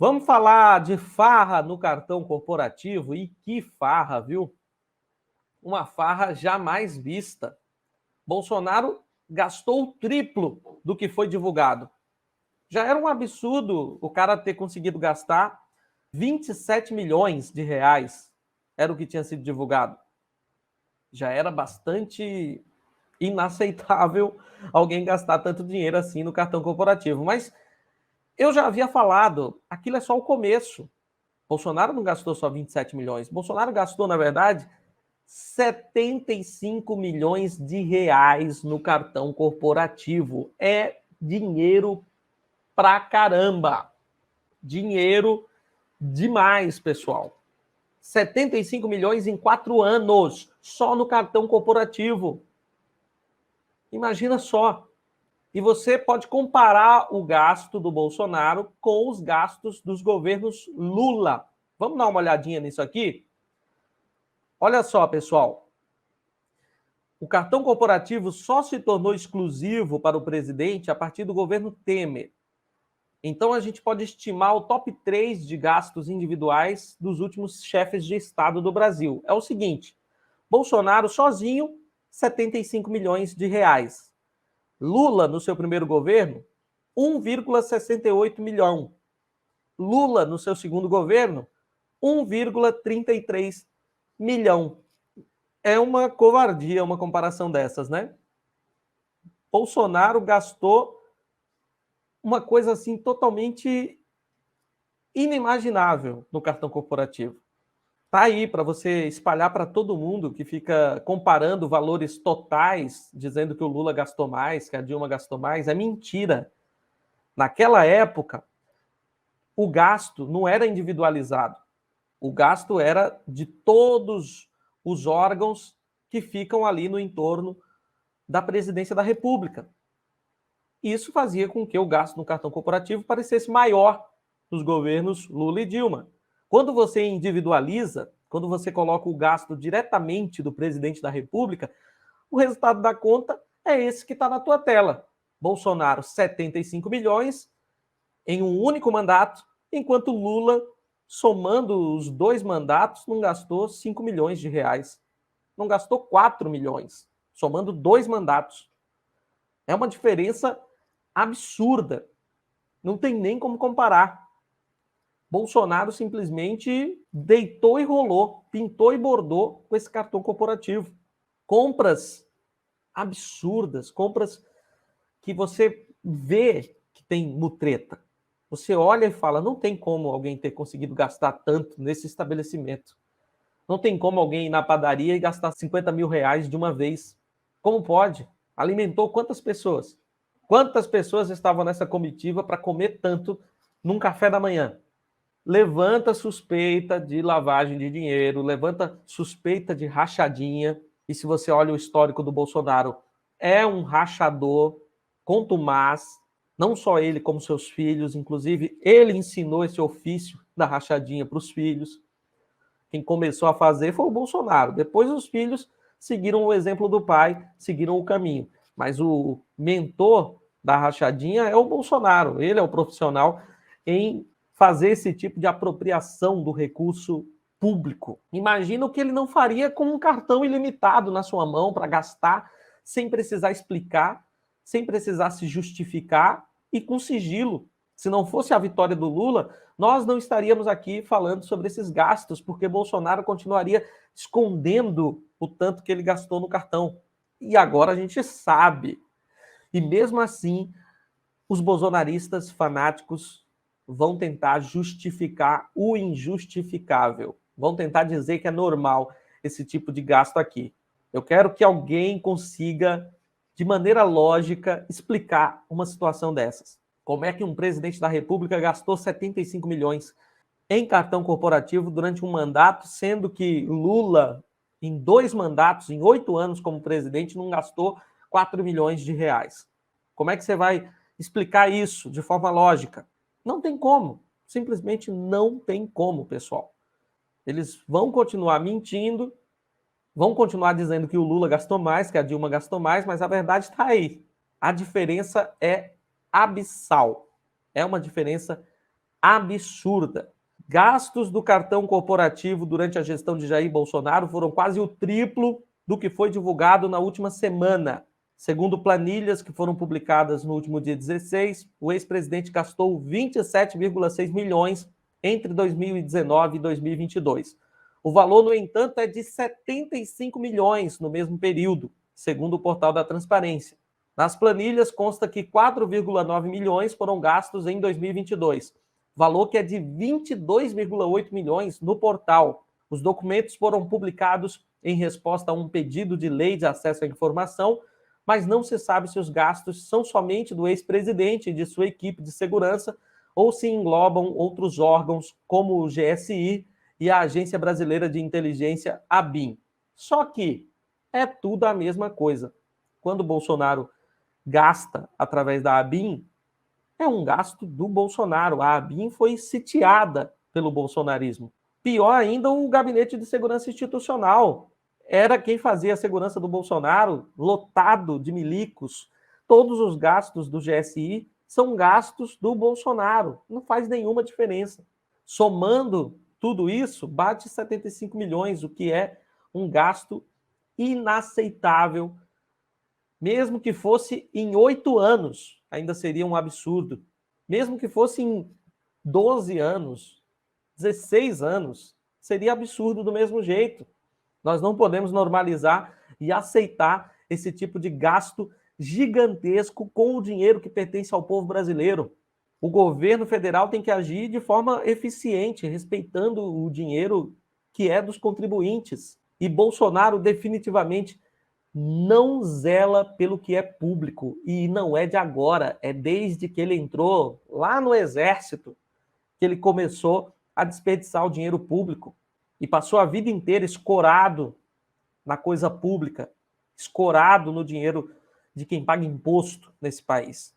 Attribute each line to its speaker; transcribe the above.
Speaker 1: Vamos falar de farra no cartão corporativo? E que farra, viu? Uma farra jamais vista. Bolsonaro gastou o triplo do que foi divulgado. Já era um absurdo o cara ter conseguido gastar 27 milhões de reais. Era o que tinha sido divulgado. Já era bastante inaceitável alguém gastar tanto dinheiro assim no cartão corporativo. Mas eu já havia falado, aquilo é só o começo. Bolsonaro não gastou só 27 milhões. Bolsonaro gastou, na verdade, 75 milhões de reais no cartão corporativo. É dinheiro pra caramba. Dinheiro demais, pessoal. 75 milhões em 4 anos, só no cartão corporativo. Imagina só. E você pode comparar o gasto do Bolsonaro com os gastos dos governos Lula. Vamos dar uma olhadinha nisso aqui? Olha só, pessoal. O cartão corporativo só se tornou exclusivo para o presidente a partir do governo Temer. Então, a gente pode estimar o top 3 de gastos individuais dos últimos chefes de Estado do Brasil. É o seguinte: Bolsonaro sozinho, 75 milhões de reais. Lula, no seu primeiro governo, 1,68 milhão. Lula, no seu segundo governo, 1,33 milhão. É uma covardia uma comparação dessas, né? Bolsonaro gastou uma coisa assim totalmente inimaginável no cartão corporativo. Tá aí para você espalhar para todo mundo que fica comparando valores totais, dizendo que o Lula gastou mais, que a Dilma gastou mais. É mentira. Naquela época, o gasto não era individualizado. O gasto era de todos os órgãos que ficam ali no entorno da presidência da República. Isso fazia com que o gasto no cartão corporativo parecesse maior nos governos Lula e Dilma. Quando você individualiza, quando você coloca o gasto diretamente do presidente da República, o resultado da conta é esse que está na tua tela. Bolsonaro, 75 milhões em um único mandato, enquanto Lula, somando os 2 mandatos, não gastou 5 milhões de reais. Não gastou 4 milhões, somando 2 mandatos. É uma diferença absurda. Não tem nem como comparar. Bolsonaro simplesmente deitou e rolou, pintou e bordou com esse cartão corporativo. Compras absurdas, compras que você vê que tem mutreta. Você olha e fala, não tem como alguém ter conseguido gastar tanto nesse estabelecimento. Não tem como alguém ir na padaria e gastar 50 mil reais de uma vez. Como pode? Alimentou quantas pessoas? Quantas pessoas estavam nessa comitiva para comer tanto num café da manhã? Levanta suspeita de lavagem de dinheiro, levanta suspeita de rachadinha. E se você olha o histórico do Bolsonaro, é um rachador contumaz, não só ele, como seus filhos. Inclusive, ele ensinou esse ofício da rachadinha para os filhos. Quem começou a fazer foi o Bolsonaro. Depois os filhos seguiram o exemplo do pai, seguiram o caminho. Mas o mentor da rachadinha é o Bolsonaro. Ele é o profissional em fazer esse tipo de apropriação do recurso público. Imagina o que ele não faria com um cartão ilimitado na sua mão para gastar sem precisar explicar, sem precisar se justificar e com sigilo. Se não fosse a vitória do Lula, nós não estaríamos aqui falando sobre esses gastos, porque Bolsonaro continuaria escondendo o tanto que ele gastou no cartão. E agora a gente sabe. E mesmo assim, os bolsonaristas fanáticos vão tentar justificar o injustificável. Vão tentar dizer que é normal esse tipo de gasto aqui. Eu quero que alguém consiga, de maneira lógica, explicar uma situação dessas. Como é que um presidente da República gastou 75 milhões em cartão corporativo durante um mandato, sendo que Lula, em 2 mandatos, em 8 anos como presidente, não gastou 4 milhões de reais? Como é que você vai explicar isso de forma lógica? Não tem como. Simplesmente não tem como, pessoal. Eles vão continuar mentindo, vão continuar dizendo que o Lula gastou mais, que a Dilma gastou mais, mas a verdade está aí. A diferença é abissal. É uma diferença absurda. Gastos do cartão corporativo durante a gestão de Jair Bolsonaro foram quase o triplo do que foi divulgado na última semana. Segundo planilhas que foram publicadas no último dia 16, o ex-presidente gastou 27,6 milhões entre 2019 e 2022. O valor, no entanto, é de 75 milhões no mesmo período, segundo o portal da Transparência. Nas planilhas consta que 4,9 milhões foram gastos em 2022, valor que é de 22,8 milhões no portal. Os documentos foram publicados em resposta a um pedido de lei de acesso à informação, mas não se sabe se os gastos são somente do ex-presidente e de sua equipe de segurança ou se englobam outros órgãos, como o GSI e a Agência Brasileira de Inteligência, ABIN. Só que é tudo a mesma coisa. Quando o Bolsonaro gasta através da ABIN, é um gasto do Bolsonaro. A ABIN foi sitiada pelo bolsonarismo. Pior ainda, o Gabinete de Segurança Institucional era quem fazia a segurança do Bolsonaro, lotado de milicos. Todos os gastos do GSI são gastos do Bolsonaro. Não faz nenhuma diferença. Somando tudo isso, bate 75 milhões, o que é um gasto inaceitável. Mesmo que fosse em 8 anos, ainda seria um absurdo. Mesmo que fosse em 12 anos, 16 anos, seria absurdo do mesmo jeito. Nós não podemos normalizar e aceitar esse tipo de gasto gigantesco com o dinheiro que pertence ao povo brasileiro. O governo federal tem que agir de forma eficiente, respeitando o dinheiro que é dos contribuintes. E Bolsonaro definitivamente não zela pelo que é público, e não é de agora, é desde que ele entrou lá no Exército que ele começou a desperdiçar o dinheiro público e passou a vida inteira escorado na coisa pública, escorado no dinheiro de quem paga imposto nesse país.